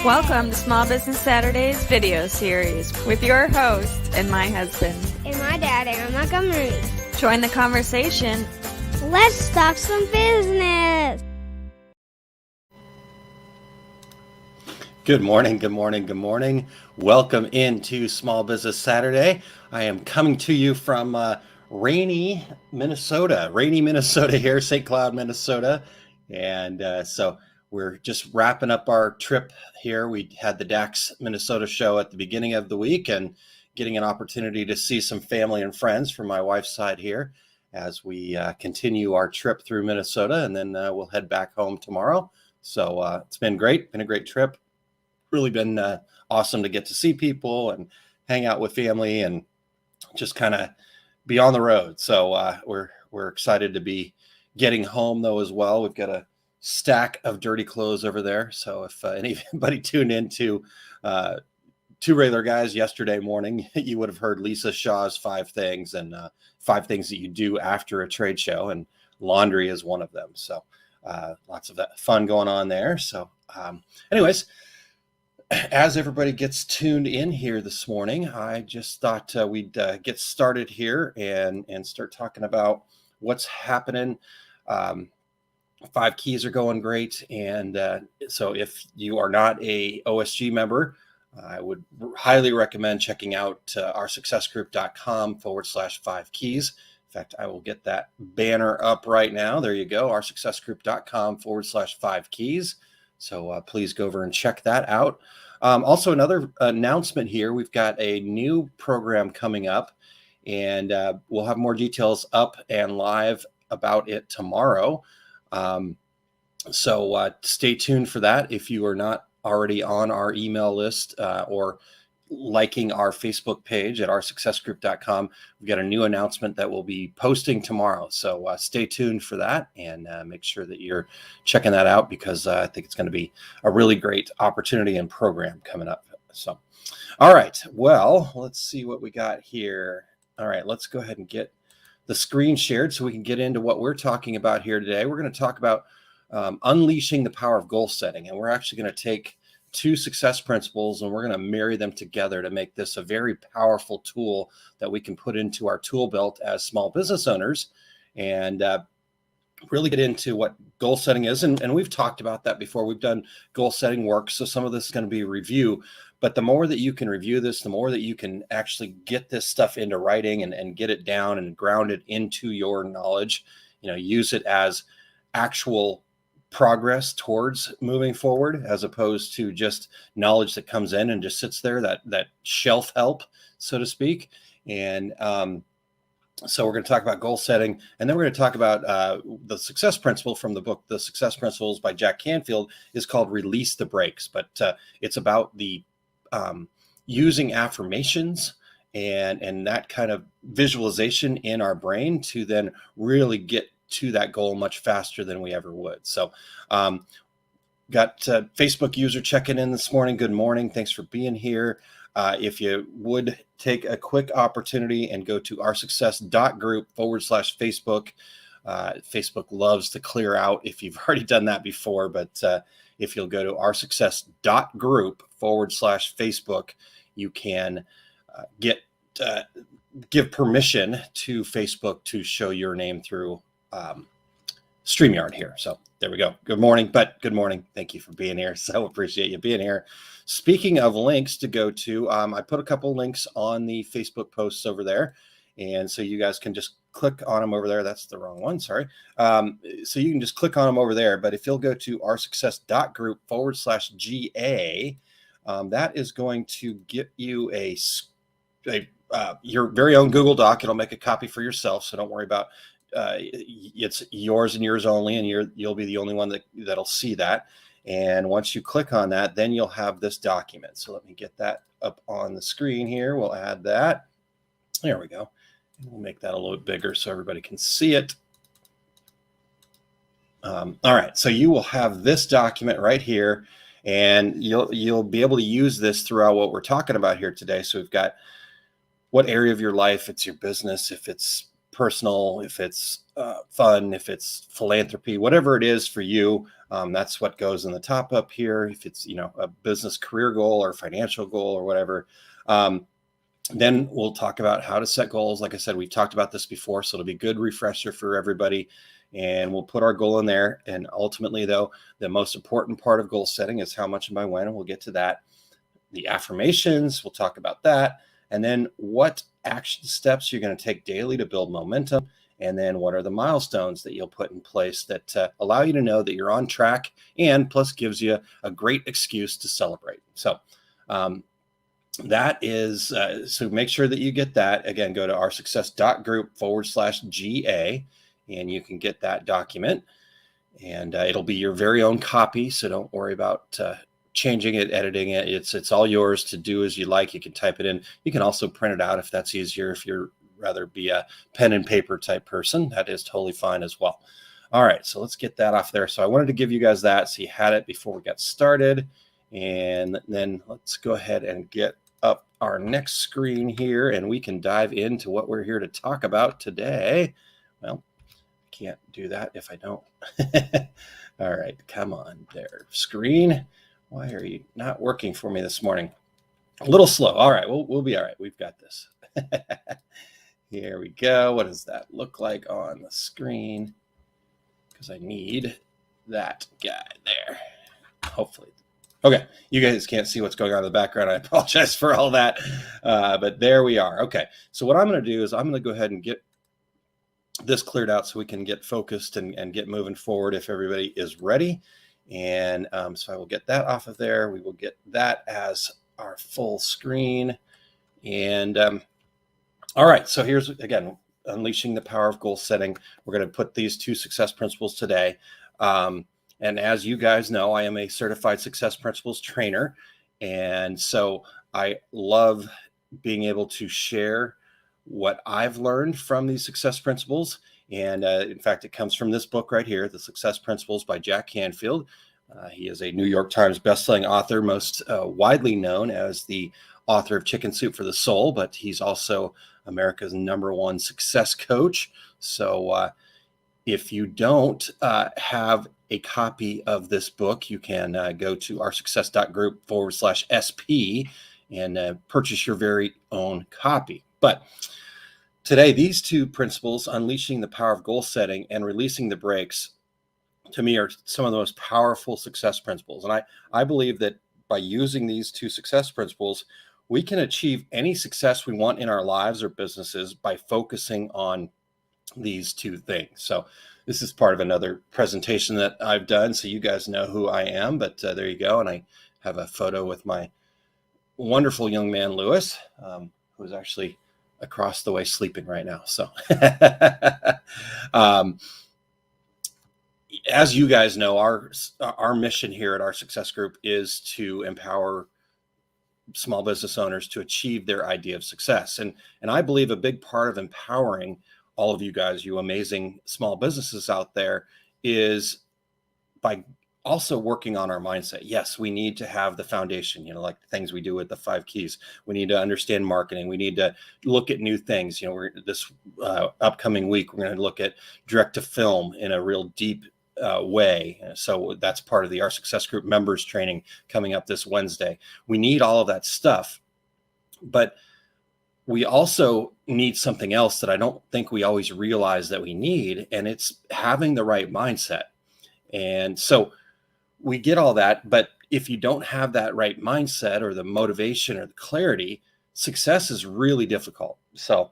Welcome to Small Business Saturdays video series with your host and my husband. And my dad, Aaron Montgomery. Join the conversation. Let's talk some business. Good morning, good morning, good morning. Welcome into Small Business Saturday. I am coming to you from rainy Minnesota here, St. Cloud, Minnesota. And so we're just wrapping up our trip here. We had the DAX Minnesota show at the beginning of the week and getting an opportunity to see some family and friends from my wife's side here as we continue our trip through Minnesota, and then we'll head back home tomorrow. So it's been great, been a great trip. Really been awesome to get to see people and hang out with family and just kind of be on the road. So we're excited to be getting home though as well. We've got a stack of dirty clothes over there. So if anybody tuned into Two Regular Guys yesterday morning, you would have heard Lisa Shaw's 5 things and 5 things that you do after a trade show, and laundry is one of them. So lots of that fun going on there. So anyways, as everybody gets tuned in here this morning, I just thought we'd get started here and start talking about what's happening. 5 keys are going great. And so if you are not a OSG member, I would highly recommend checking out oursuccessgroup.com/5 keys. In fact, I will get that banner up right now. There you go, oursuccessgroup.com/5 keys. So please go over and check that out. Also, another announcement here. We've got a new program coming up, and we'll have more details up and live about it tomorrow. So stay tuned for that. If you are not already on our email list or liking our Facebook page at oursuccessgroup.com, we've got a new announcement that we'll be posting tomorrow. So stay tuned for that and make sure that you're checking that out, because I think it's going to be a really great opportunity and program coming up. So, all right, well, let's see what we got here. All right, let's go ahead and get the screen shared so we can get into what we're talking about here today. We're going to talk about unleashing the power of goal setting, and we're actually going to take 2 success principles and we're going to marry them together to make this a very powerful tool that we can put into our tool belt as small business owners and really get into what goal setting is. And we've talked about that before. We've done goal setting work, so some of this is going to be review. But the more that you can review this, the more that you can actually get this stuff into writing and get it down and ground it into your knowledge, use it as actual progress towards moving forward, as opposed to just knowledge that comes in and just sits there, that shelf help, so to speak. And so we're going to talk about goal setting, and then we're going to talk about the success principle from the book, The Success Principles by Jack Canfield, is called Release the Brakes. But it's about the using affirmations and that kind of visualization in our brain to then really get to that goal much faster than we ever would. So got Facebook user checking in this morning. Good morning. Thanks for being here. If you would take a quick opportunity and go to oursuccess.group/Facebook. Facebook loves to clear out if you've already done that before, but if you'll go to oursuccess.group/Facebook, you can give permission to Facebook to show your name through StreamYard here. So there we go. Good morning. Thank you for being here. So appreciate you being here. Speaking of links to go to, I put a couple links on the Facebook posts over there. And so you guys can just click on them over there. That's the wrong one. Sorry. So you can just click on them over there. But if you'll go to oursuccess.group/GA, that is going to get you your very own Google Doc. It'll make a copy for yourself. So don't worry about it's yours and yours only, and you'll be the only one that'll see that. And once you click on that, then you'll have this document. So let me get that up on the screen here. We'll add that. There we go. And we'll make that a little bit bigger so everybody can see it. All right. So you will have this document right here, and you'll be able to use this throughout what we're talking about here today. So we've got what area of your life, it's your business, if it's personal, if it's fun, if it's philanthropy, whatever it is for you, that's what goes in the top up here. If it's, a business career goal or financial goal or whatever. Then we'll talk about how to set goals. Like I said, we've talked about this before, so it'll be a good refresher for everybody. And we'll put our goal in there. And ultimately, though, the most important part of goal setting is how much and by when, and we'll get to that. The affirmations, we'll talk about that. And then what action steps you're going to take daily to build momentum. And then what are the milestones that you'll put in place that allow you to know that you're on track, and plus gives you a great excuse to celebrate. So that is, so make sure that you get that. Again, go to oursuccess.group/GA, and you can get that document, and it'll be your very own copy. So don't worry about changing it, editing it. It's all yours to do as you like. You can type it in. You can also print it out if that's easier. If you're rather be a pen and paper type person, that is totally fine as well. All right, so let's get that off there. So I wanted to give you guys that so you had it before we got started. And then let's go ahead and get up our next screen here, and we can dive into what we're here to talk about today. Well, I can't do that if I don't. All right, come on there, screen. Why are you not working for me this morning? A little slow. All right, we'll be all right. We've got this. Here we go. What does that look like on the screen? Because I need that guy there. Hopefully. Okay, you guys can't see what's going on in the background. I apologize for all that, but there we are. Okay, so what I'm going to do is I'm going to go ahead and get this cleared out so we can get focused and get moving forward if everybody is ready. And so I will get that off of there. We will get that as our full screen. And all right, so here's, again, unleashing the power of goal setting. We're going to put these 2 success principles today. And as you guys know, I am a certified success principles trainer. And so I love being able to share what I've learned from these success principles. And in fact, it comes from this book right here, The Success Principles by Jack Canfield. He is a New York Times bestselling author, most widely known as the author of Chicken Soup for the Soul, but he's also America's #1 success coach. So if you don't have a copy of this book, you can go to oursuccess.group/SP and purchase your very own copy. But today, these 2 principles, unleashing the power of goal setting and releasing the brakes, to me are some of the most powerful success principles. And I believe that by using these 2 success principles, we can achieve any success we want in our lives or businesses by focusing on these 2 things. So this is part of another presentation that I've done, so you guys know who I am, but there you go. And I have a photo with my wonderful young man, Lewis, who's actually across the way sleeping right now. So as you guys know, our mission here at our Success Group is to empower small business owners to achieve their idea of success. And I believe a big part of empowering all of you guys, you amazing small businesses out there, is by also working on our mindset. Yes, we need to have the foundation, like the things we do with the 5 keys. We need to understand marketing. We need to look at new things. We're this upcoming week, we're going to look at direct to film in a real deep way. So that's part of the Our Success Group members training coming up this Wednesday. We need all of that stuff, but we also need something else that I don't think we always realize that we need, and it's having the right mindset. And so we get all that, but if you don't have that right mindset or the motivation or the clarity, success is really difficult. So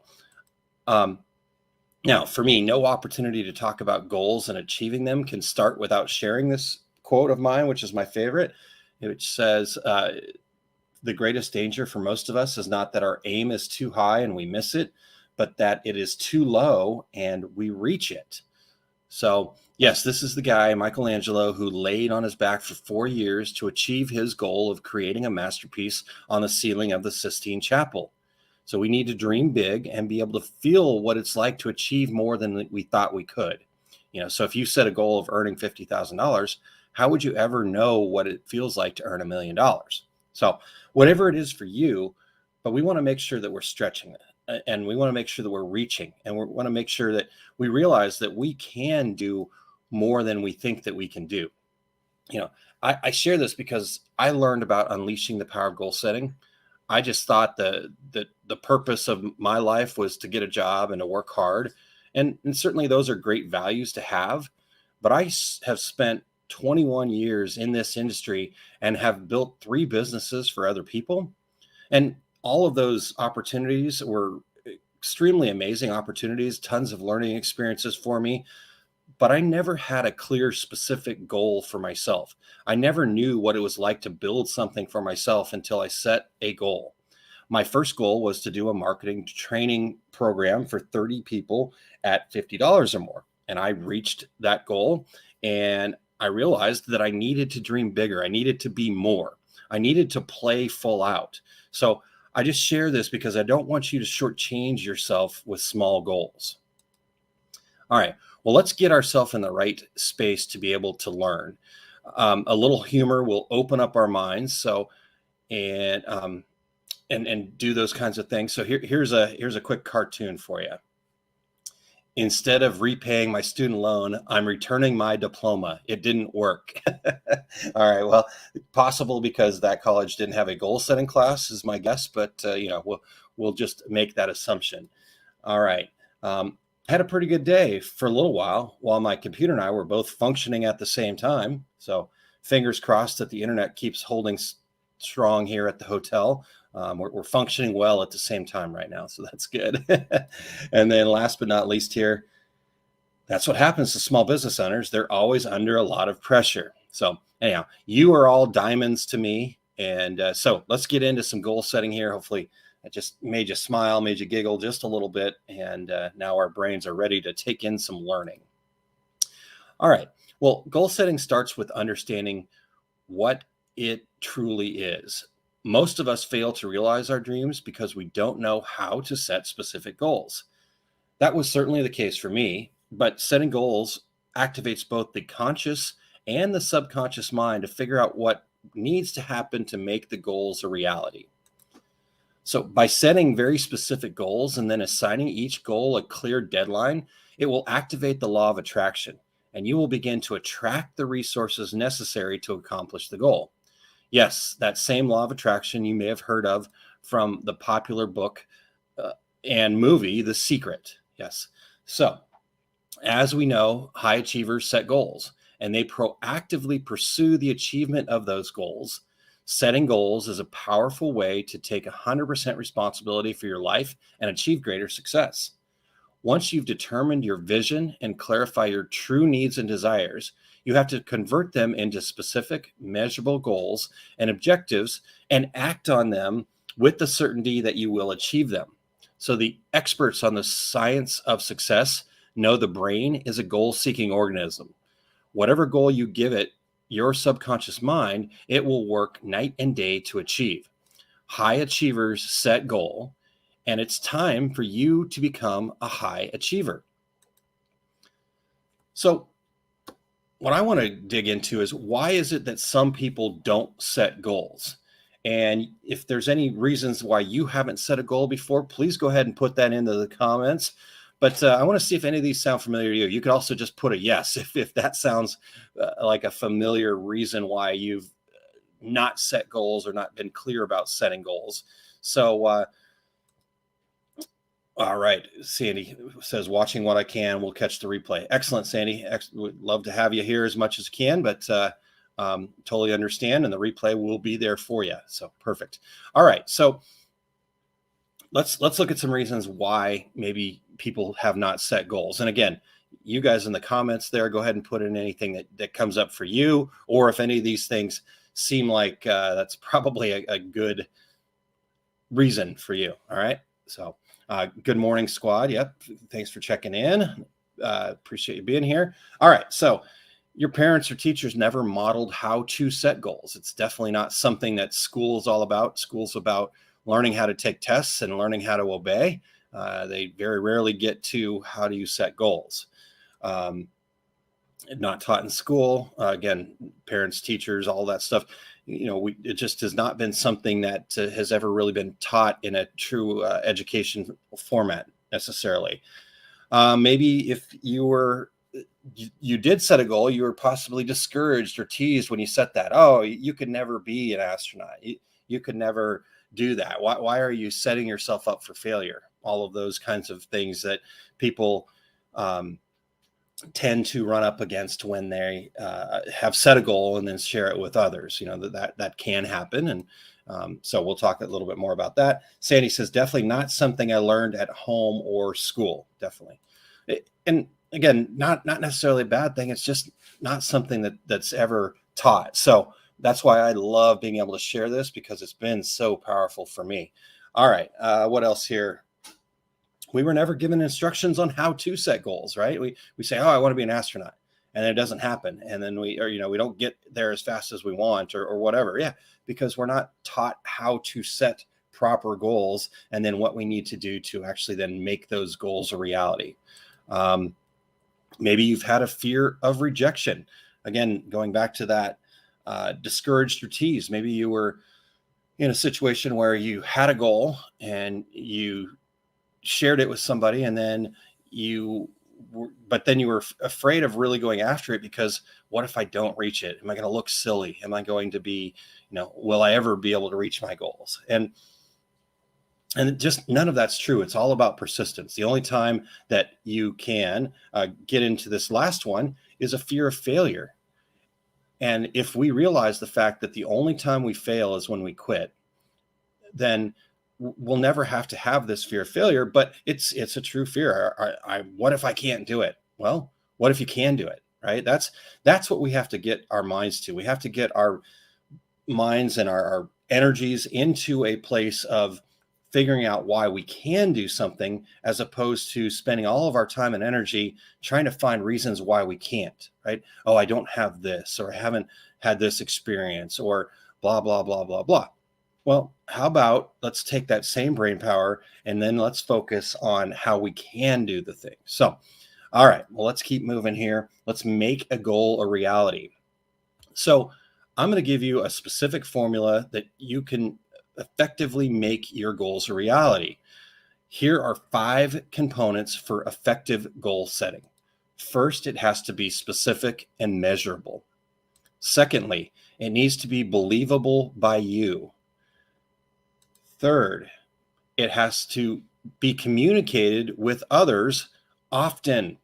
now, for me, no opportunity to talk about goals and achieving them can start without sharing this quote of mine, which is my favorite, which says, the greatest danger for most of us is not that our aim is too high and we miss it, but that it is too low and we reach it. So yes, this is the guy, Michelangelo, who laid on his back for 4 years to achieve his goal of creating a masterpiece on the ceiling of the Sistine Chapel. So we need to dream big and be able to feel what it's like to achieve more than we thought we could. So if you set a goal of earning $50,000, how would you ever know what it feels like to earn $1 million? So whatever it is for you, but we want to make sure that we're stretching and we want to make sure that we're reaching, and we want to make sure that we realize that we can do more than we think that we can do. You know, I share this because I learned about unleashing the power of goal setting. I just thought the purpose of my life was to get a job and to work hard. And certainly those are great values to have. But have spent 21 years in this industry and have built 3 businesses for other people. And all of those opportunities were extremely amazing opportunities, tons of learning experiences for me. But I never had a clear, specific goal for myself. I never knew what it was like to build something for myself until I set a goal. My first goal was to do a marketing training program for 30 people at $50 or more. And I reached that goal, and I realized that I needed to dream bigger. I needed to be more. I needed to play full out. So I just share this because I don't want you to shortchange yourself with small goals. All right. Well, let's get ourselves in the right space to be able to learn. A little humor will open up our minds. So, and do those kinds of things. So here's a quick cartoon for you. Instead of repaying my student loan, I'm returning my diploma. It didn't work. All right. Well, possible because that college didn't have a goal setting class is my guess, but we'll just make that assumption. All right. Had a pretty good day for a little while my computer and I were both functioning at the same time. So fingers crossed that the internet keeps holding strong here at the hotel. We're functioning well at the same time right now, so that's good. And then last but not least here, that's what happens to small business owners. They're always under a lot of pressure. So anyhow, you are all diamonds to me. And so let's get into some goal setting here. Hopefully I just made you smile, made you giggle just a little bit. And now our brains are ready to take in some learning. All right. Well, goal setting starts with understanding what it truly is. Most of us fail to realize our dreams because we don't know how to set specific goals. That was certainly the case for me, but setting goals activates both the conscious and the subconscious mind to figure out what needs to happen to make the goals a reality. So by setting very specific goals and then assigning each goal a clear deadline, it will activate the law of attraction, and you will begin to attract the resources necessary to accomplish the goal. Yes, that same law of attraction you may have heard of from the popular book and movie, The Secret. Yes. So, as we know, high achievers set goals and they proactively pursue the achievement of those goals. Setting goals is a powerful way to take 100% responsibility for your life and achieve greater success. Once you've determined your vision and clarify your true needs and desires, you have to convert them into specific, measurable goals and objectives and act on them with the certainty that you will achieve them. So the experts on the science of success know the brain is a goal-seeking organism. Whatever goal you give it, your subconscious mind, it will work night and day to achieve. High achievers set goal, and it's time for you to become a high achiever. So what I want to dig into is why is it that some people don't set goals? And if there's any reasons why you haven't set a goal before, please go ahead and put that into the comments. But I want to see if any of these sound familiar to you. You could also just put a yes if that sounds like a familiar reason why you've not set goals or not been clear about setting goals. So, all right. Sandy says, watching what I can, we'll catch the replay. Excellent, Sandy. Would love to have you here as much as you can, but totally understand. And the replay will be there for you. So perfect. All right. So let's look at some reasons why maybe people have not set goals. And again, you guys in the comments there, go ahead and put in anything that comes up for you, or if any of these things seem like that's probably a good reason for you. All right. So good morning, squad. Yep. Thanks for checking in. Appreciate you being here. All right. So your parents or teachers never modeled how to set goals. It's definitely not something that school is all about. School's about learning how to take tests and learning how to obey. They very rarely get to how do you set goals. Not taught in school. Again, parents, teachers, all that stuff. it just has not been something that has ever really been taught in a true education format necessarily. Maybe if you did set a goal, you were possibly discouraged or teased when you set that. Oh, you could never be an astronaut. You could never do that. Why are you setting yourself up for failure? All of those kinds of things that people um, tend to run up against when they have set a goal and then share it with others. That can happen. And so we'll talk a little bit more about that. Sandy says, definitely not something I learned at home or school. Definitely. And again, not necessarily a bad thing. It's just not something that's ever taught. So that's why I love being able to share this, because it's been so powerful for me. All right. What else here? We were never given instructions on how to set goals, right? We say, oh, I want to be an astronaut, and then it doesn't happen. And then we don't get there as fast as we want, or whatever. Yeah. Because we're not taught how to set proper goals, and then what we need to do to actually then make those goals a reality. Maybe you've had a fear of rejection. Again, going back to that, discouraged or teased. Maybe you were in a situation where you had a goal and you shared it with somebody, and then but then you were afraid of really going after it, because what if I don't reach it? Am I going to look silly? Am I going to be, will I ever be able to reach my goals? And just none of that's true. It's all about persistence. The only time that you can get into this last one is a fear of failure. And if we realize the fact that the only time we fail is when we quit, then we'll never have to have this fear of failure. But it's a true fear. What if I can't do it? Well, what if you can do it? Right? That's what we have to get our minds to. We have to get our minds and our energies into a place of figuring out why we can do something, as opposed to spending all of our time and energy trying to find reasons why we can't. Right? Oh, I don't have this, or I haven't had this experience, or blah blah blah blah blah. Well, how about let's take that same brain power and then let's focus on how we can do the thing. So, all right, well, let's keep moving here. Let's make a goal a reality. So, I'm going to give you a specific formula that you can effectively make your goals a reality. Here are 5 components for effective goal setting. First, it has to be specific and measurable. Secondly, it needs to be believable by you. Third, it has to be communicated with others often.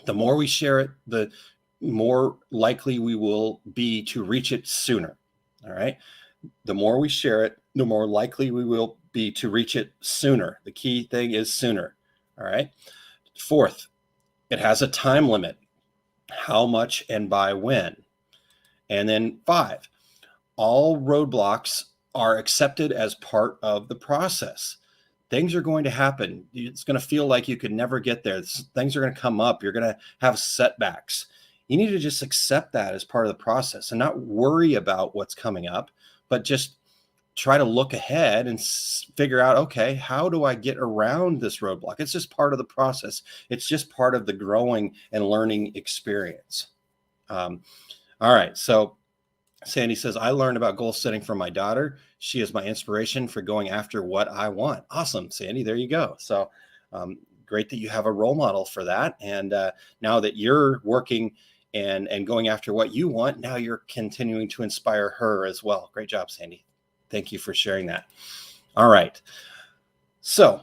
The more we share it, the more likely we will be to reach it sooner. All right. The more we share it, the more likely we will be to reach it sooner. The key thing is sooner. All right. Fourth, it has a time limit. How much and by when? And then 5, all roadblocks are accepted as part of the process. Things are going to happen. It's going to feel like you could never get there. Things are going to come up. You're going to have setbacks. You need to just accept that as part of the process and not worry about what's coming up, but just try to look ahead and figure out, okay, how do I get around this roadblock? It's just part of the process. It's just part of the growing and learning experience. All right. So Sandy says, I learned about goal setting from my daughter. She is my inspiration for going after what I want. Awesome, Sandy. There you go. So great that you have a role model for that. And now that you're working and going after what you want, now you're continuing to inspire her as well. Great job, Sandy. Thank you for sharing that. All right. So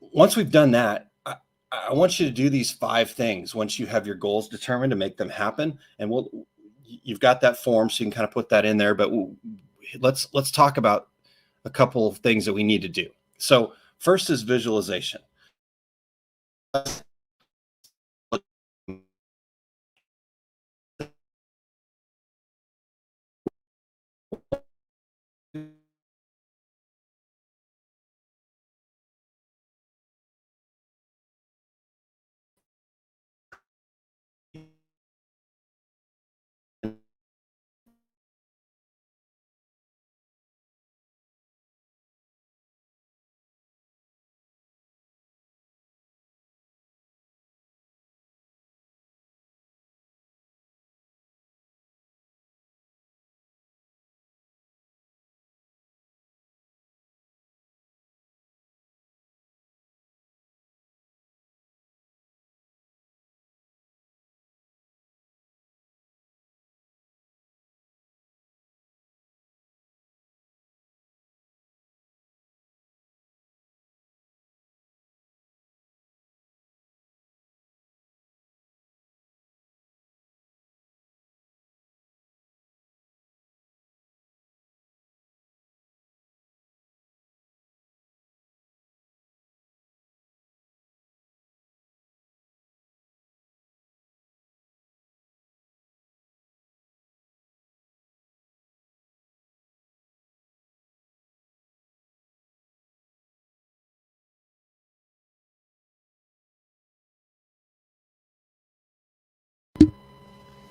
once we've done that, I want you to do these 5 things once you have your goals determined to make them happen. And you've got that form, so you can kind of put that in there, but let's talk about a couple of things that we need to do. So first is visualization.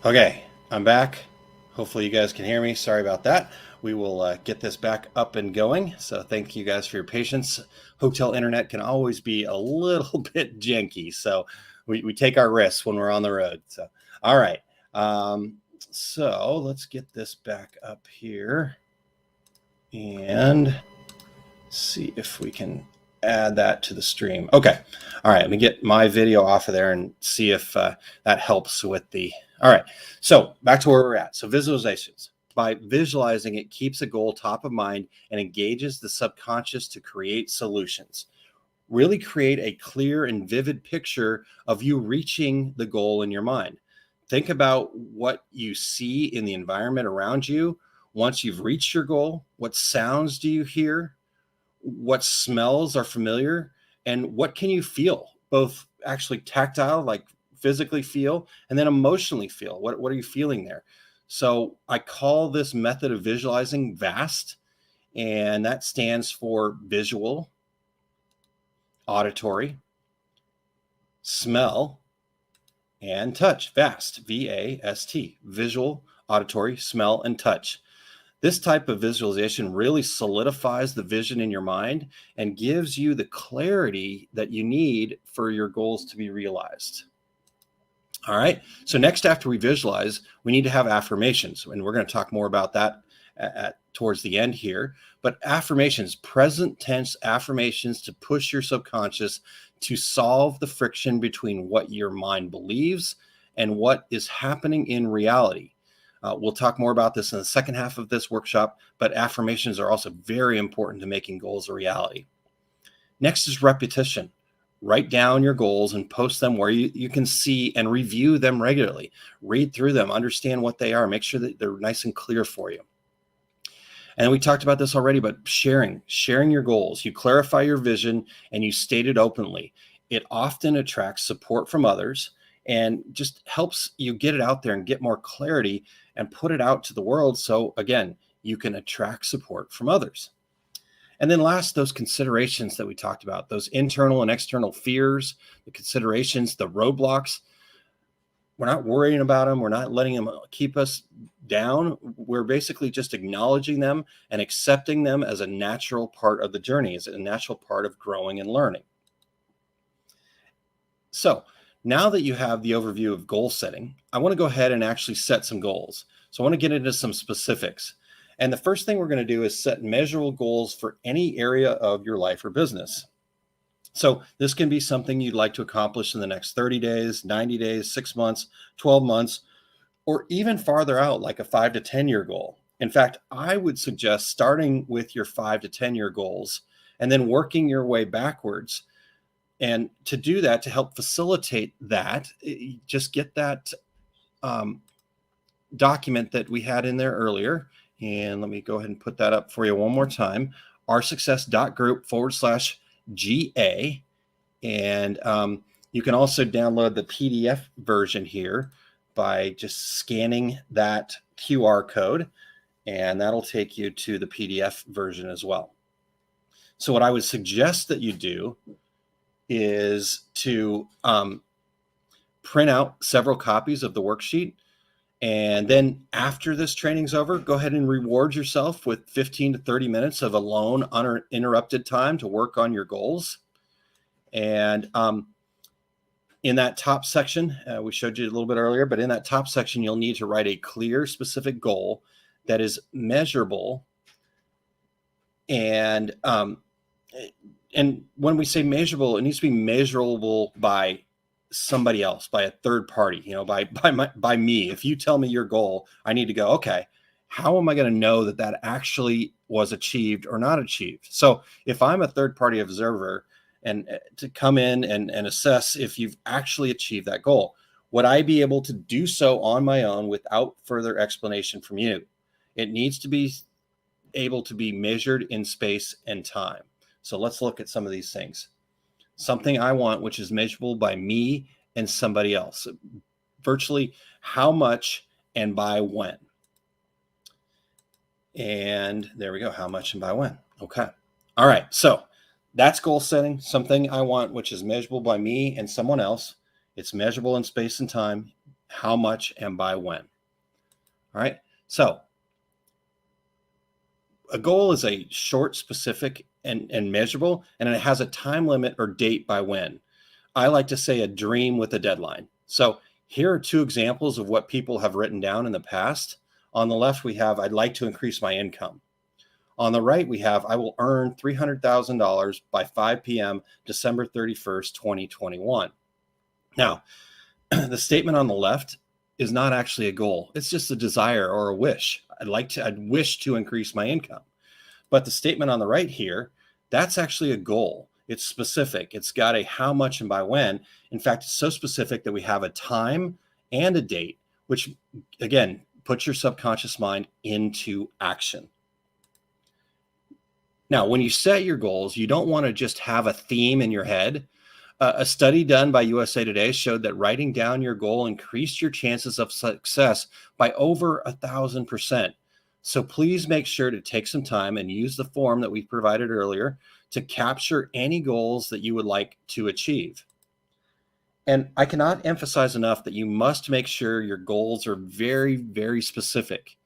Okay, I'm back. Hopefully you guys can hear me. Sorry about that. We will get this back up and going. So thank you guys for your patience. Hotel internet can always be a little bit janky. So we take our risks when we're on the road. So, all right. So let's get this back up here and see if we can add that to the stream. Okay. All right. Let me get my video off of there and see if that helps with the. All right. So back to where we're at. So visualizations. By visualizing, it keeps a goal top of mind and engages the subconscious to create solutions. Really create a clear and vivid picture of you reaching the goal in your mind. Think about what you see in the environment around you. Once you've reached your goal, what sounds do you hear? What smells are familiar? And what can you feel? Both actually tactile, like physically feel, and then emotionally feel. What are you feeling there? So I call this method of visualizing VAST, and that stands for visual, auditory, smell, and touch. VAST, V-A-S-T, visual, auditory, smell, and touch. This type of visualization really solidifies the vision in your mind and gives you the clarity that you need for your goals to be realized. All right. So next, after we visualize, we need to have affirmations, and we're going to talk more about that towards the end here. But affirmations, present tense affirmations to push your subconscious to solve the friction between what your mind believes and what is happening in reality. We'll talk more about this in the second half of this workshop, but affirmations are also very important to making goals a reality. Next is repetition. Write down your goals and post them where you can see and review them regularly. Read through them, understand what they are, make sure that they're nice and clear for you. And we talked about this already, but sharing your goals. You clarify your vision and you state it openly. It often attracts support from others and just helps you get it out there and get more clarity and put it out to the world. So again, you can attract support from others. And then last, those considerations that we talked about, those internal and external fears, the considerations, the roadblocks. We're not worrying about them. We're not letting them keep us down. We're basically just acknowledging them and accepting them as a natural part of the journey, as a natural part of growing and learning. So now that you have the overview of goal setting, I want to go ahead and actually set some goals. So I want to get into some specifics. And the first thing we're going to do is set measurable goals for any area of your life or business. So this can be something you'd like to accomplish in the next 30 days, 90 days, 6 months, 12 months, or even farther out, like a 5 to 10 year goal. In fact, I would suggest starting with your 5 to 10 year goals and then working your way backwards. And to do that, to help facilitate that, just get that document that we had in there earlier. And let me go ahead and put that up for you one more time. oursuccess.group/GA. And you can also download the PDF version here by just scanning that QR code, and that'll take you to the PDF version as well. So what I would suggest that you do is to print out several copies of the worksheet. And then after this training's over, go ahead and reward yourself with 15 to 30 minutes of alone, uninterrupted time to work on your goals. And in that top section, we showed you a little bit earlier, but in that top section, you'll need to write a clear, specific goal that is measurable. And when we say measurable, it needs to be measurable by somebody else, by a third party, by me. If you tell me your goal, I need to go, okay, how am I going to know that that actually was achieved or not achieved? So if I'm a third party observer and to come in and assess if you've actually achieved that goal, would I be able to do so on my own without further explanation from you? It needs to be able to be measured in space and time. So let's look at some of these things. Something I want, which is measurable by me and somebody else. Virtually how much and by when. And there we go. How much and by when. Okay. All right. So that's goal setting. Something I want, which is measurable by me and someone else. It's measurable in space and time. how much and by when. All right. So a goal is a short, specific, and measurable, and it has a time limit or date by when. I like to say a dream with a deadline. So here are two examples of what people have written down in the past. On the left, we have, I'd like to increase my income. On the right, we have, I will earn $300,000 by 5 p.m. December 31st, 2021. Now, the statement on the left is not actually a goal. It's just a desire or a wish. I'd wish to increase my income. But the statement on the right here, that's actually a goal. It's specific. It's got a how much and by when. In fact, it's so specific that we have a time and a date, which again, puts your subconscious mind into action. Now, when you set your goals, you don't want to just have a theme in your head. A study done by USA Today showed that writing down your goal increased your chances of success by over 1,000%. So please make sure to take some time and use the form that we provided earlier to capture any goals that you would like to achieve. And I cannot emphasize enough that you must make sure your goals are very, very specific.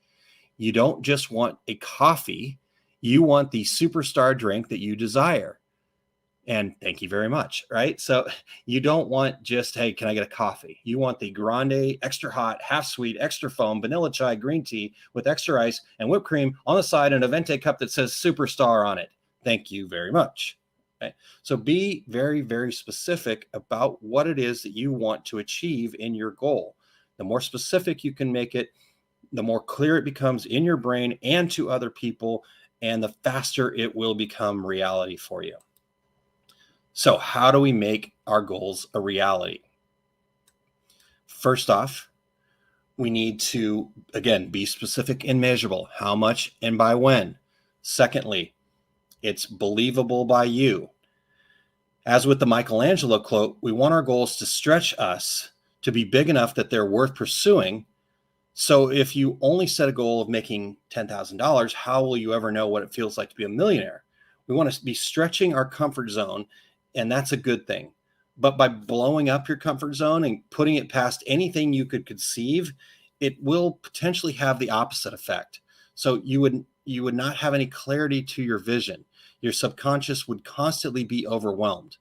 You don't just want a coffee, you want the superstar drink that you desire. And thank you very much, right? So you don't want just, hey, can I get a coffee? You want the grande, extra hot, half sweet, extra foam, vanilla chai green tea with extra ice and whipped cream on the side and a venti cup that says superstar on it. Thank you very much. Okay? So be very, very specific about what it is that you want to achieve in your goal. The more specific you can make it, the more clear it becomes in your brain and to other people, and the faster it will become reality for you. So how do we make our goals a reality? First off, we need to, again, be specific and measurable. How much and by when? Secondly, it's believable by you. As with the Michelangelo quote, we want our goals to stretch us to be big enough that they're worth pursuing. So if you only set a goal of making $10,000, how will you ever know what it feels like to be a millionaire? We want to be stretching our comfort zone, and that's a good thing. But by blowing up your comfort zone and putting it past anything you could conceive, it will potentially have the opposite effect. So you would not have any clarity to your vision. Your subconscious would constantly be overwhelmed.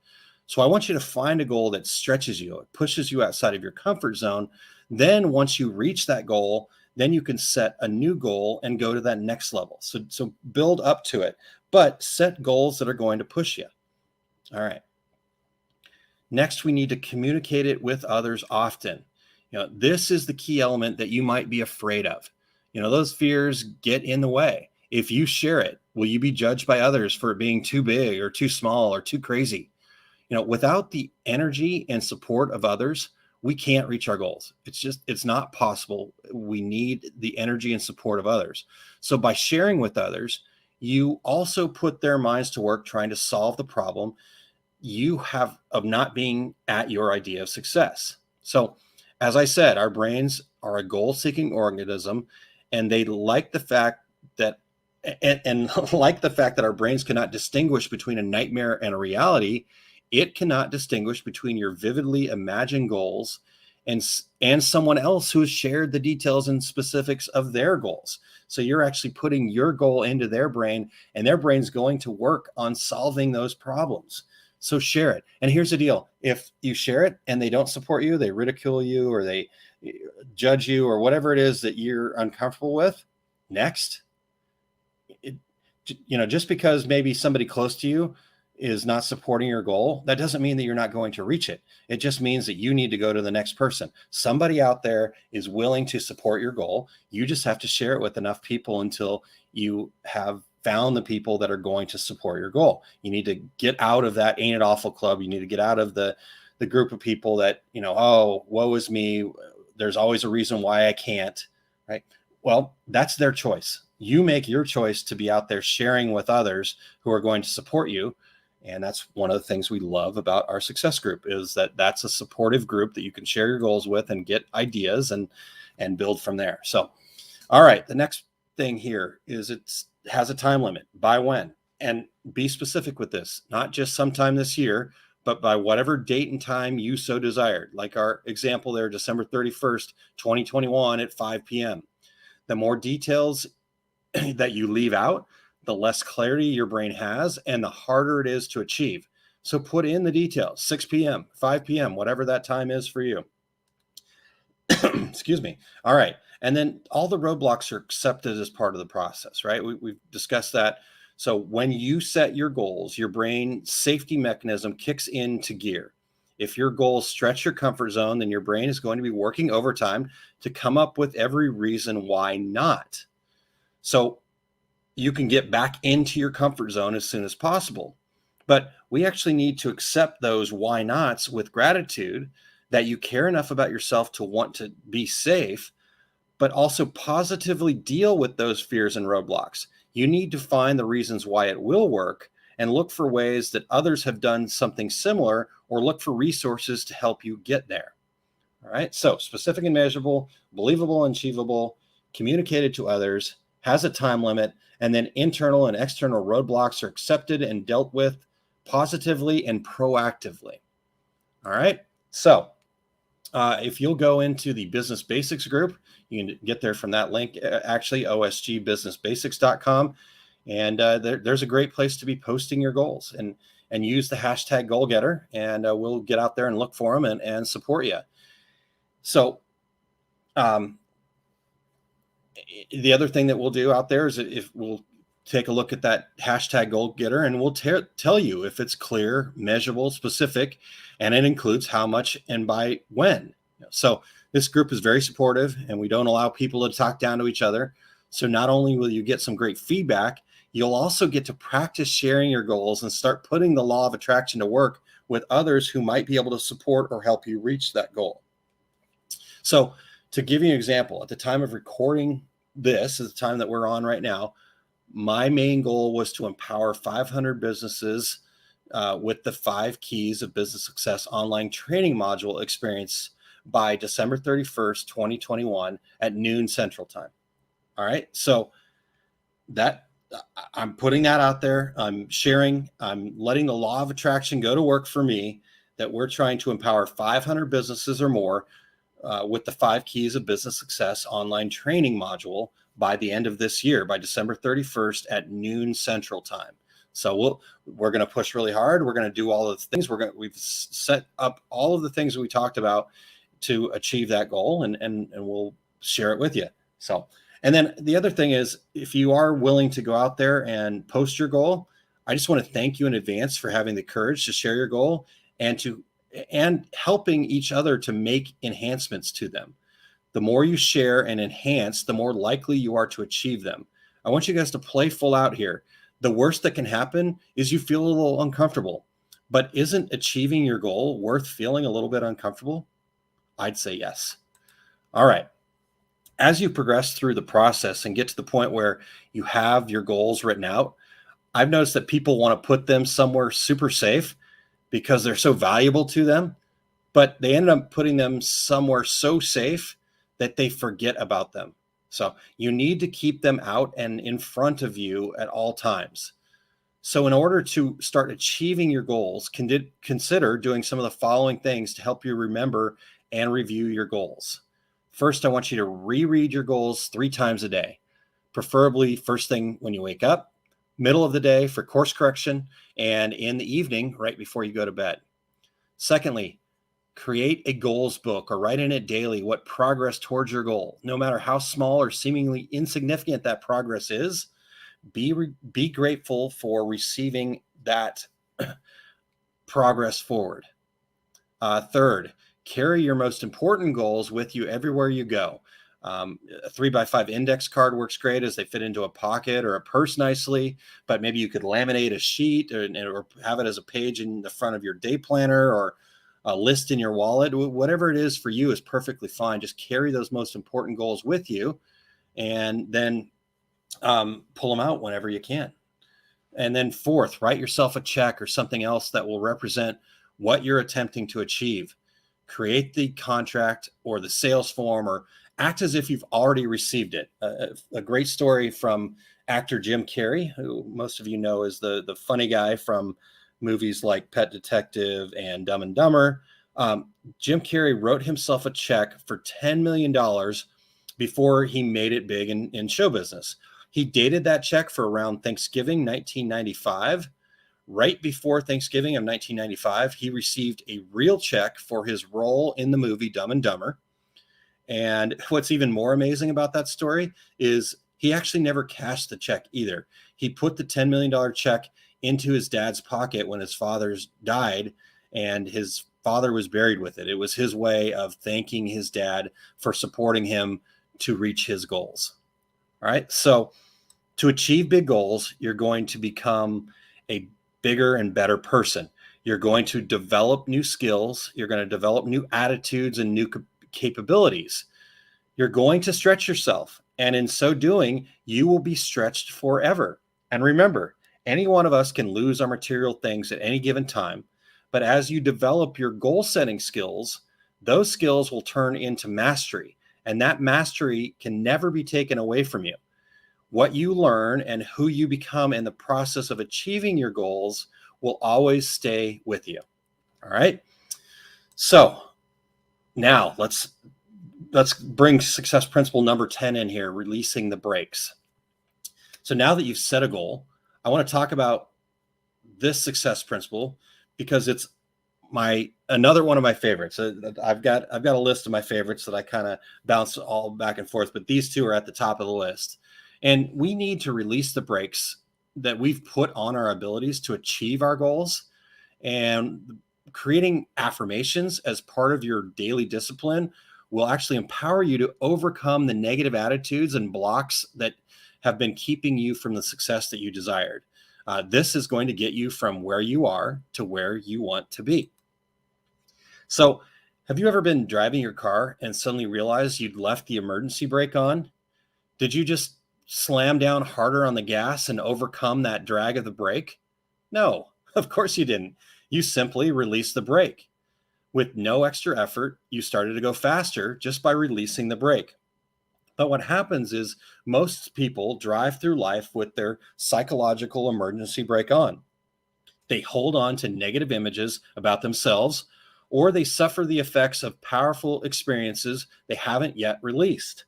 So I want you to find a goal that stretches you, it pushes you outside of your comfort zone. Then once you reach that goal, then you can set a new goal and go to that next level. So build up to it, but set goals that are going to push you. All right. Next, we need to communicate it with others often. This is the key element that you might be afraid of. Those fears get in the way. If you share it, will you be judged by others for it being too big or too small or too crazy? Without the energy and support of others, we can't reach our goals. It's not possible. We need the energy and support of others. So by sharing with others, you also put their minds to work trying to solve the problem you have of not being at your idea of success. So as I said, our brains are a goal-seeking organism, and they like the fact that and like the fact that our brains cannot distinguish between a nightmare and a reality. It cannot distinguish between your vividly imagined goals and someone else who has shared the details and specifics of their goals. So you're actually putting your goal into their brain, and their brain's going to work on solving those problems. So share it. And here's the deal. If you share it and they don't support you, they ridicule you, or they judge you, or whatever it is that you're uncomfortable with, next. Just because maybe somebody close to you is not supporting your goal, that doesn't mean that you're not going to reach it. It just means that you need to go to the next person. Somebody out there is willing to support your goal. You just have to share it with enough people until you have found the people that are going to support your goal. You need to get out of that ain't it awful club. You need to get out of the group of people that, oh, woe is me. There's always a reason why I can't, right? Well, that's their choice. You make your choice to be out there sharing with others who are going to support you. And that's one of the things we love about our success group, is that that's a supportive group that you can share your goals with and get ideas and build from there. So, all right, the next thing here is it has a time limit. By when? And be specific with this, not just sometime this year, but by whatever date and time you so desired, like our example there, December 31st, 2021 at 5 p.m. The more details that you leave out, the less clarity your brain has and the harder it is to achieve. So put in the details, 6 p.m., 5 p.m., whatever that time is for you. Excuse me. All right. And then all the roadblocks are accepted as part of the process, right? We've discussed that. So when you set your goals, your brain safety mechanism kicks into gear. If your goals stretch your comfort zone, then your brain is going to be working overtime to come up with every reason why not. So you can get back into your comfort zone as soon as possible. But we actually need to accept those why nots with gratitude, that you care enough about yourself to want to be safe, but also positively deal with those fears and roadblocks. You need to find the reasons why it will work and look for ways that others have done something similar, or look for resources to help you get there. All right. So specific and measurable, believable and achievable, communicated to others, has a time limit, and then internal and external roadblocks are accepted and dealt with positively and proactively. All right. So if you'll go into the Business Basics group, you can get there from that link, actually, osgbusinessbasics.com. And there's a great place to be posting your goals, and use the hashtag goal getter, and we'll get out there and look for them and support you. So the other thing that we'll do out there is, if we'll take a look at that hashtag goal getter, and we'll tell you if it's clear, measurable, specific, and it includes how much and by when. So this group is very supportive, and we don't allow people to talk down to each other. So not only will you get some great feedback, you'll also get to practice sharing your goals and start putting the law of attraction to work with others who might be able to support or help you reach that goal. So to give you an example, at the time of recording this, at the time that we're on right now, my main goal was to empower 500 businesses with the 5 keys of business success online training module experience by December 31st, 2021 at noon Central Time. All right. So that I'm putting that out there. I'm sharing, I'm letting the law of attraction go to work for me, that we're trying to empower 500 businesses or more with the 5 keys of business success online training module by the end of this year, by December 31st at noon Central Time. So we're going to push really hard. We're going to do all of the things. We've set up all of the things that we talked about to achieve that goal, and we'll share it with you. So, and then the other thing is, if you are willing to go out there and post your goal, I just want to thank you in advance for having the courage to share your goal and helping each other to make enhancements to them. The more you share and enhance, the more likely you are to achieve them. I want you guys to play full out here. The worst that can happen is you feel a little uncomfortable, but isn't achieving your goal worth feeling a little bit uncomfortable? I'd say yes. All right. As you progress through the process and get to the point where you have your goals written out, I've noticed that people want to put them somewhere super safe because they're so valuable to them, but they end up putting them somewhere so safe that they forget about them. So you need to keep them out and in front of you at all times. So in order to start achieving your goals, consider doing some of the following things to help you remember and review your goals. First, I want you to reread your goals 3 times a day, preferably first thing when you wake up, middle of the day for course correction, and in the evening right before you go to bed. Secondly, create a goals book or write in it daily what progress towards your goal. No matter how small or seemingly insignificant that progress is, be grateful for receiving that progress forward. Third, carry your most important goals with you everywhere you go. A 3x5 index card works great as they fit into a pocket or a purse nicely, but maybe you could laminate a sheet or have it as a page in the front of your day planner or a list in your wallet. Whatever it is for you is perfectly fine. Just carry those most important goals with you, and then pull them out whenever you can. And then fourth, write yourself a check or something else that will represent what you're attempting to achieve. Create the contract or the sales form, or act as if you've already received it. A great story from actor Jim Carrey, who most of you know is the funny guy from movies like Pet Detective and Dumb and Dumber, Jim Carrey wrote himself a check for $10 million before he made it big in show business. He dated that check for around Thanksgiving 1995. Right before Thanksgiving of 1995, he received a real check for his role in the movie Dumb and Dumber. And what's even more amazing about that story is he actually never cashed the check either. He put the $10 million check into his dad's pocket when his father's died, and his father was buried with it. It was his way of thanking his dad for supporting him to reach his goals. All right. So to achieve big goals, you're going to become a bigger and better person. You're going to develop new skills. You're going to develop new attitudes and new capabilities. You're going to stretch yourself. And in so doing, you will be stretched forever. And remember, any one of us can lose our material things at any given time. But as you develop your goal setting skills, those skills will turn into mastery. And that mastery can never be taken away from you. What you learn and who you become in the process of achieving your goals will always stay with you. All right. So now let's bring success principle number 10 in here, releasing the brakes. So now that you've set a goal, I want to talk about this success principle because it's another one of my favorites. I've got a list of my favorites that I kind of bounce all back and forth, but these two are at the top of the list. And we need to release the brakes that we've put on our abilities to achieve our goals. And creating affirmations as part of your daily discipline will actually empower you to overcome the negative attitudes and blocks that have been keeping you from the success that you desired. This is going to get you from where you are to where you want to be. So, have you ever been driving your car and suddenly realized you'd left the emergency brake on? Did you just slam down harder on the gas and overcome that drag of the brake? No, of course you didn't. You simply released the brake. With no extra effort, you started to go faster just by releasing the brake. But what happens is most people drive through life with their psychological emergency brake on. They hold on to negative images about themselves, or they suffer the effects of powerful experiences they haven't yet released.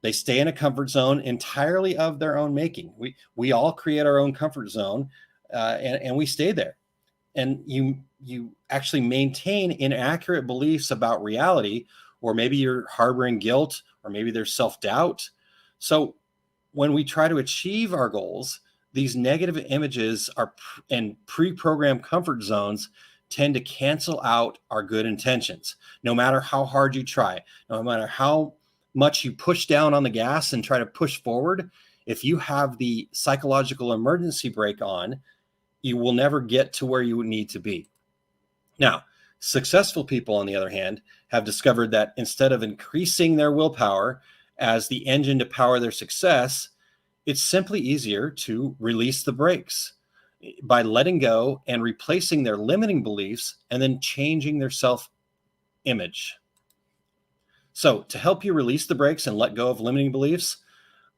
They stay in a comfort zone entirely of their own making. We all create our own comfort zone, and we stay there. And you actually maintain inaccurate beliefs about reality, or maybe you're harboring guilt, or maybe there's self-doubt. So when we try to achieve our goals, these negative images and pre-programmed comfort zones tend to cancel out our good intentions. No matter how hard you try, no matter how much you push down on the gas and try to push forward, if you have the psychological emergency brake on, you will never get to where you need to be. Now, successful people, on the other hand, have discovered that instead of increasing their willpower as the engine to power their success, it's simply easier to release the brakes by letting go and replacing their limiting beliefs and then changing their self-image. So to help you release the brakes and let go of limiting beliefs,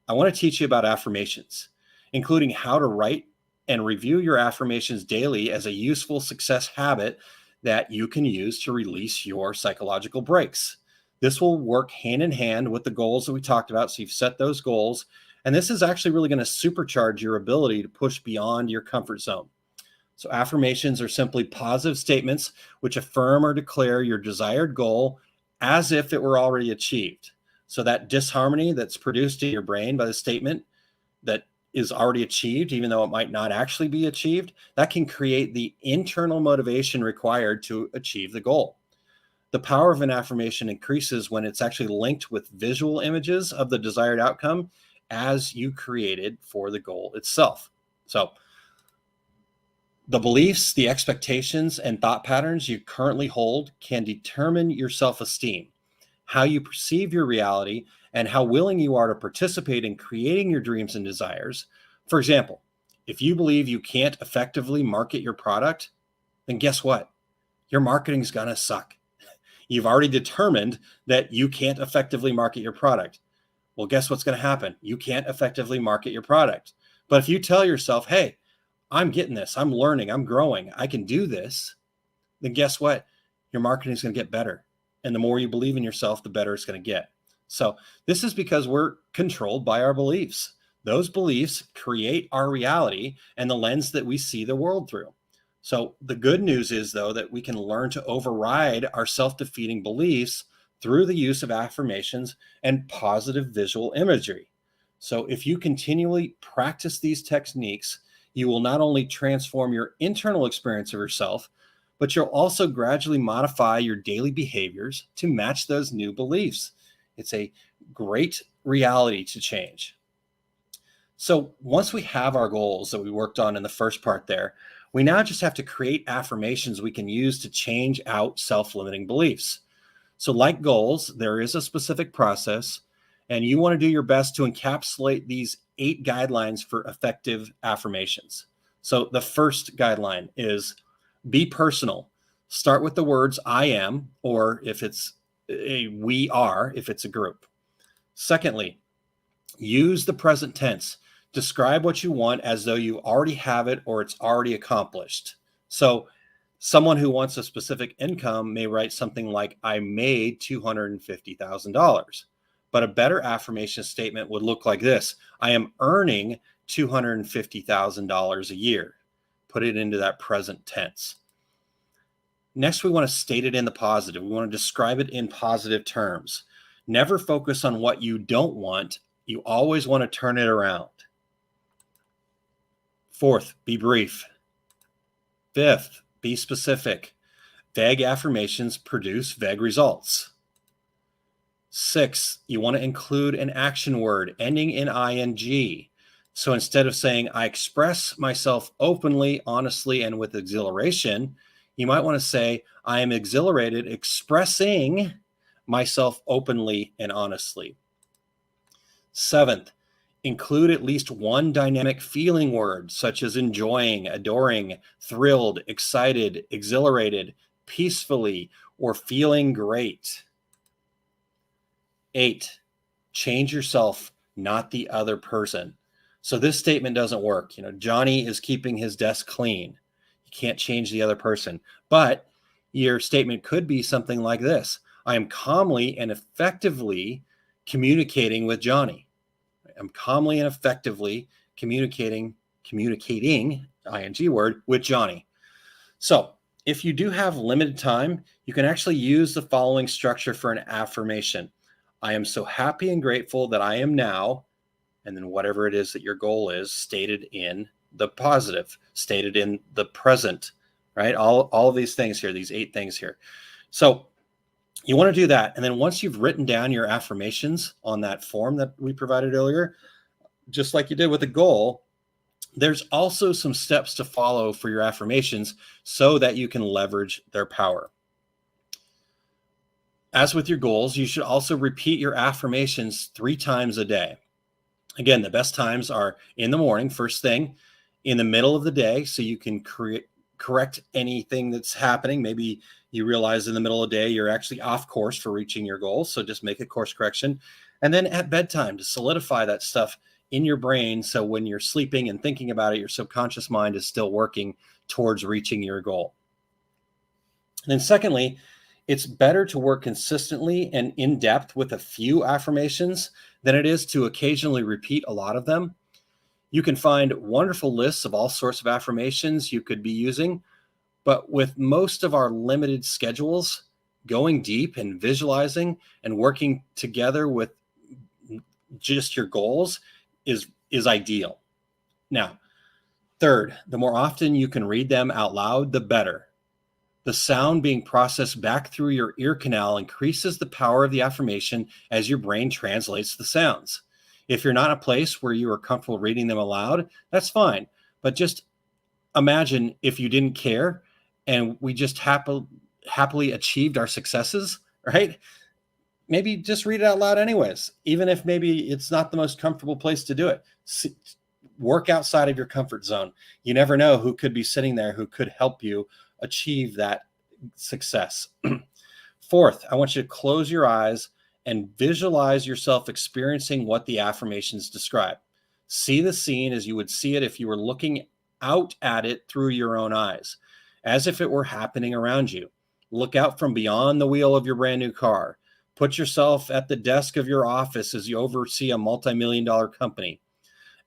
I want to teach you about affirmations, including how to write and review your affirmations daily as a useful success habit that you can use to release your psychological brakes. This will work hand in hand with the goals that we talked about. So you've set those goals, and this is actually really going to supercharge your ability to push beyond your comfort zone. So affirmations are simply positive statements which affirm or declare your desired goal as if it were already achieved. So that disharmony that's produced in your brain by the statement that is already achieved, even though it might not actually be achieved, that can create the internal motivation required to achieve the goal. The power of an affirmation increases when it's actually linked with visual images of the desired outcome as you created for the goal itself. So the beliefs, the expectations, and thought patterns you currently hold can determine your self-esteem, how you perceive your reality, and how willing you are to participate in creating your dreams and desires. For example, if you believe you can't effectively market your product, then guess what? Your marketing is going to suck. You've already determined that you can't effectively market your product. Well, guess what's going to happen? You can't effectively market your product. But if you tell yourself, hey, I'm getting this, I'm learning, I'm growing, I can do this, then guess what? Your marketing is going to get better. And the more you believe in yourself, the better it's going to get. So this is because we're controlled by our beliefs. Those beliefs create our reality and the lens that we see the world through. So the good news is, though, that we can learn to override our self-defeating beliefs through the use of affirmations and positive visual imagery. So if you continually practice these techniques, you will not only transform your internal experience of yourself, but you'll also gradually modify your daily behaviors to match those new beliefs. It's a great reality to change. So once we have our goals that we worked on in the first part there, we now just have to create affirmations we can use to change out self-limiting beliefs. So like goals, there is a specific process, and you want to do your best to encapsulate these 8 guidelines for effective affirmations. So the first guideline is be personal. Start with the words I am, or if it's a we are, if it's a group. Secondly, use the present tense. Describe what you want as though you already have it or it's already accomplished. So someone who wants a specific income may write something like, I made $250,000. But a better affirmation statement would look like this: I am earning $250,000 a year. Put it into that present tense. Next, we want to state it in the positive. We want to describe it in positive terms. Never focus on what you don't want. You always want to turn it around. Fourth, be brief. Fifth, be specific. Vague affirmations produce vague results. 6, you want to include an action word ending in ing. So instead of saying, I express myself openly, honestly, and with exhilaration, you might want to say, I am exhilarated expressing myself openly and honestly. 7th, include at least one dynamic feeling word, such as enjoying, adoring, thrilled, excited, exhilarated, peacefully, or feeling great. 8, change yourself, not the other person. So this statement doesn't work. Johnny is keeping his desk clean. You can't change the other person. But your statement could be something like this: I am calmly and effectively communicating with Johnny. I'm calmly and effectively communicating, ing word, with Johnny. So if you do have limited time, you can actually use the following structure for an affirmation. I am so happy and grateful that I am now, and then whatever it is that your goal is, stated in the positive, stated in the present, right? All of these things here, these 8 things here. So you want to do that. And then once you've written down your affirmations on that form that we provided earlier, just like you did with the goal, there's also some steps to follow for your affirmations so that you can leverage their power. As with your goals, you should also repeat your affirmations 3 times a day. Again, the best times are in the morning, first thing, in the middle of the day, so you can correct anything that's happening. Maybe you realize in the middle of the day you're actually off course for reaching your goals, so just make a course correction. And then at bedtime to solidify that stuff in your brain, so when you're sleeping and thinking about it, your subconscious mind is still working towards reaching your goal. And then secondly, it's better to work consistently and in depth with a few affirmations than it is to occasionally repeat a lot of them. You can find wonderful lists of all sorts of affirmations you could be using, but with most of our limited schedules, going deep and visualizing and working together with just your goals is ideal. Now, third, the more often you can read them out loud, the better. The sound being processed back through your ear canal increases the power of the affirmation as your brain translates the sounds. If you're not in a place where you are comfortable reading them aloud, that's fine. But just imagine if you didn't care and we just happily achieved our successes, right? Maybe just read it out loud anyways, even if maybe it's not the most comfortable place to do it. Work outside of your comfort zone. You never know who could be sitting there who could help you achieve that success. Fourth, I want you to close your eyes and visualize yourself experiencing what the affirmations describe. See the scene as you would see it if you were looking out at it through your own eyes, as if it were happening around you. Look out from beyond the wheel of your brand new car. Put yourself at the desk of your office as you oversee a multi-million-dollar company.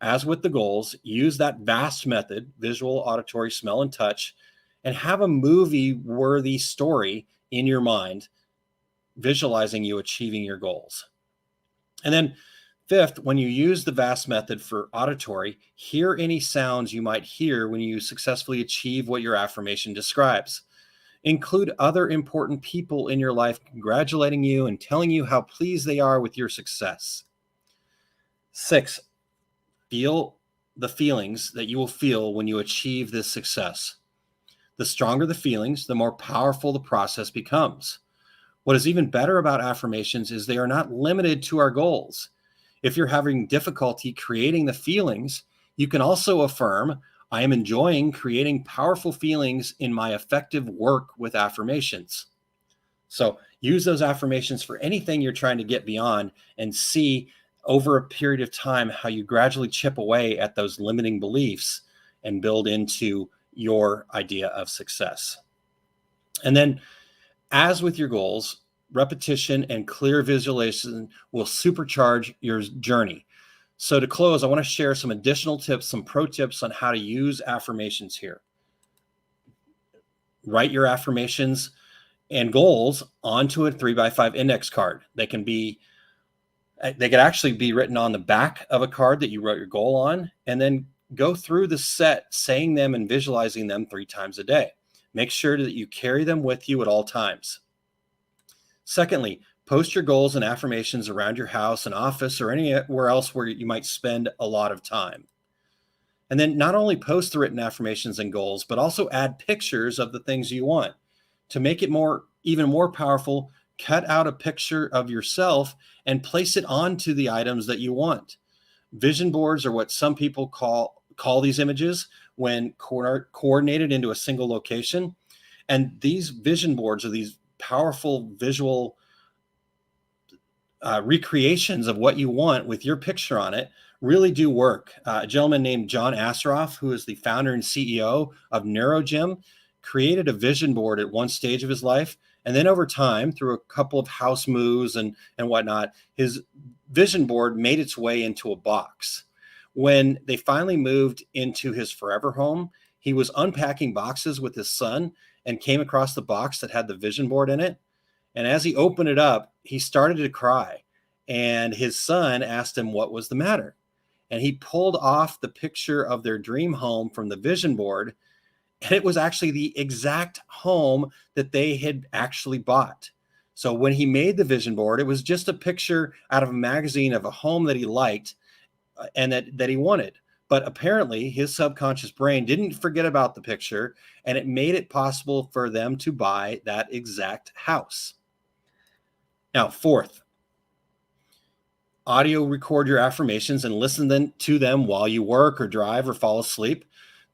As with the goals, use that VAST method, visual, auditory, smell, and touch, and have a movie-worthy story in your mind, visualizing you achieving your goals. And then fifth, when you use the VAST method for auditory, hear any sounds you might hear when you successfully achieve what your affirmation describes. Include other important people in your life congratulating you and telling you how pleased they are with your success. 6, feel the feelings that you will feel when you achieve this success. The stronger the feelings, the more powerful the process becomes. What is even better about affirmations is they are not limited to our goals. If you're having difficulty creating the feelings, you can also affirm, I am enjoying creating powerful feelings in my effective work with affirmations. So use those affirmations for anything you're trying to get beyond and see over a period of time how you gradually chip away at those limiting beliefs and build into your idea of success. And then, as with your goals, repetition and clear visualization will supercharge your journey. So to close, I want to share some additional tips, some pro tips on how to use affirmations here. Write your affirmations and goals onto a 3x5 index card. They could actually be written on the back of a card that you wrote your goal on, and then go through the set saying them and visualizing them 3 times a day. Make sure that you carry them with you at all times. Secondly, post your goals and affirmations around your house and office or anywhere else where you might spend a lot of time. And then not only post the written affirmations and goals, but also add pictures of the things you want. To make it even more powerful, cut out a picture of yourself and place it onto the items that you want. Vision boards are what some people call these images when coordinated into a single location. And these vision boards are these powerful visual recreations of what you want with your picture on it really do work. A gentleman named John Assaraf, who is the founder and CEO of NeuroGym, created a vision board at one stage of his life. And then over time, through a couple of house moves and whatnot, his vision board made its way into a box. When they finally moved into his forever home, he was unpacking boxes with his son and came across the box that had the vision board in it. And as he opened it up, he started to cry. And his son asked him what was the matter. And he pulled off the picture of their dream home from the vision board. And it was actually the exact home that they had actually bought. So when he made the vision board, it was just a picture out of a magazine of a home that he liked and that he wanted. But apparently his subconscious brain didn't forget about the picture, and it made it possible for them to buy that exact house. Now, fourth, audio record your affirmations and listen to them while you work or drive or fall asleep.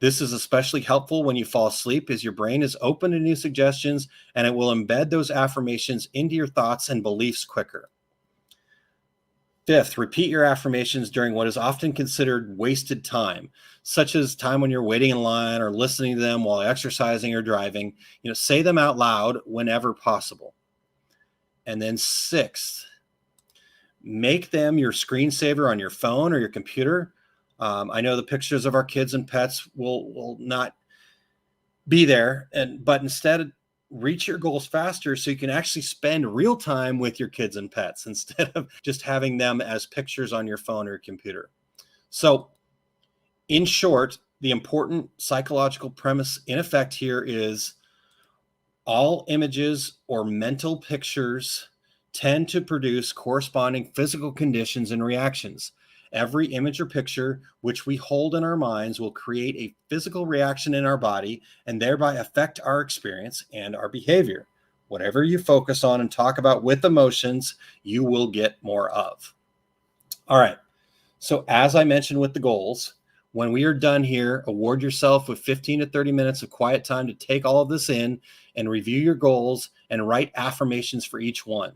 This is especially helpful when you fall asleep, as your brain is open to new suggestions and it will embed those affirmations into your thoughts and beliefs quicker. Fifth, repeat your affirmations during what is often considered wasted time, such as time when you're waiting in line or listening to them while exercising or driving. Say them out loud whenever possible. And then sixth, make them your screensaver on your phone or your computer. I know the pictures of our kids and pets will not be there, but instead reach your goals faster so you can actually spend real time with your kids and pets instead of just having them as pictures on your phone or computer. So in short, the important psychological premise in effect here is all images or mental pictures tend to produce corresponding physical conditions and reactions. Every image or picture which we hold in our minds will create a physical reaction in our body and thereby affect our experience and our behavior. Whatever you focus on and talk about with emotions, you will get more of. All right. So as I mentioned with the goals, when we are done here, award yourself with 15 to 30 minutes of quiet time to take all of this in and review your goals and write affirmations for each one.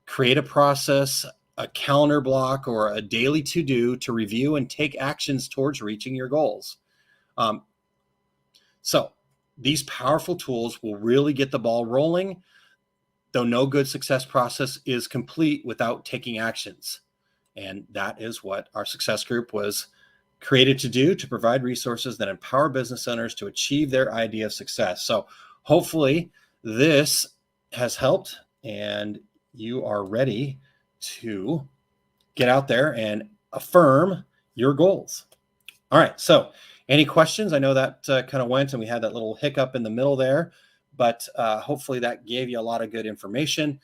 Create a process, a calendar block, or a daily to-do to review and take actions towards reaching your goals. So these powerful tools will really get the ball rolling, though no good success process is complete without taking actions. And that is what our success group was created to do, to provide resources that empower business owners to achieve their idea of success. So hopefully this has helped and you are ready to get out there and affirm your goals. All right. So any questions? I know that kind of went and we had that little hiccup in the middle there, but hopefully that gave you a lot of good information.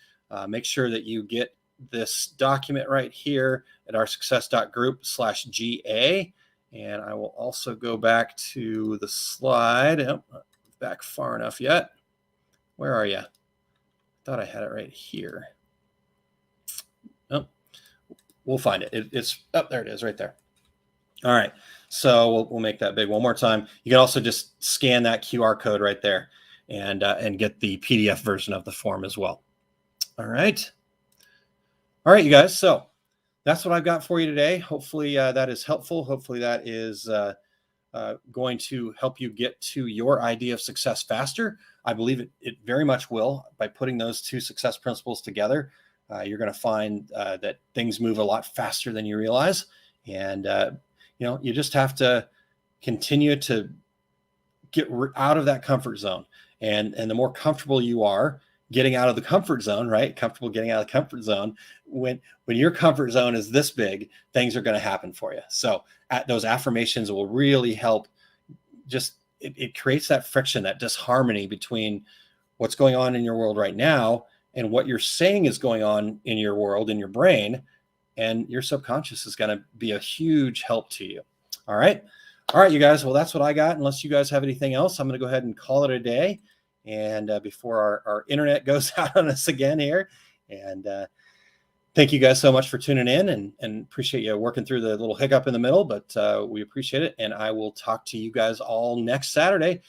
Make sure that you get this document right here at oursuccess.group/GA. And I will also go back to the slide. Oh, not back far enough yet. Where are you? I thought I had it right here. Oh, we'll find it. It's up there. It is right there. All right. So we'll make that big one more time. You can also just scan that QR code right there and get the PDF version of the form as well. All right. All right, you guys. So that's what I've got for you today. Hopefully that is helpful. Hopefully that is going to help you get to your idea of success faster. I believe it very much will. By putting those two success principles together, you're going to find that things move a lot faster than you realize. And, you just have to continue to get out of that comfort zone. And the more comfortable you are getting out of the comfort zone, right? Comfortable getting out of the comfort zone. When your comfort zone is this big, things are going to happen for you. So those affirmations will really help. Just it creates that friction, that disharmony between what's going on in your world right now and what you're saying is going on in your world, in your brain. And your subconscious is going to be a huge help to you. All right. All right, you guys. Well, that's what I got. Unless you guys have anything else, I'm going to go ahead and call it a day. And before our internet goes out on us again here. And thank you guys so much for tuning in and appreciate you working through the little hiccup in the middle, but we appreciate it. And I will talk to you guys all next Saturday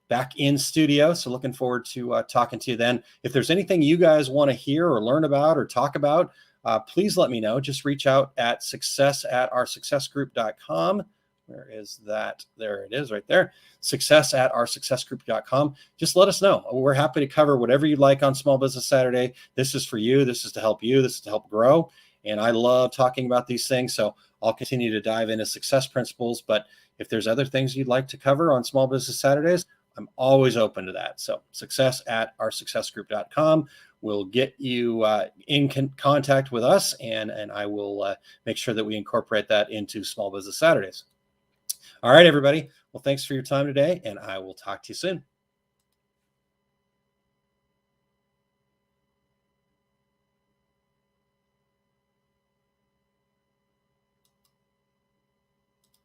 back in studio. So looking forward to talking to you then. If there's anything you guys want to hear or learn about or talk about, please let me know. Just reach out at success@oursuccessgroup.com. Where is that? There it is right there. Success@oursuccessgroup.com. Just let us know. We're happy to cover whatever you'd like on Small Business Saturday. This is for you. This is to help you. This is to help grow. And I love talking about these things. So I'll continue to dive into success principles. But if there's other things you'd like to cover on Small Business Saturdays, I'm always open to that. So success@oursuccessgroup.com will get you in contact with us. And I will make sure that we incorporate that into Small Business Saturdays. All right, everybody. Well, thanks for your time today, and I will talk to you soon.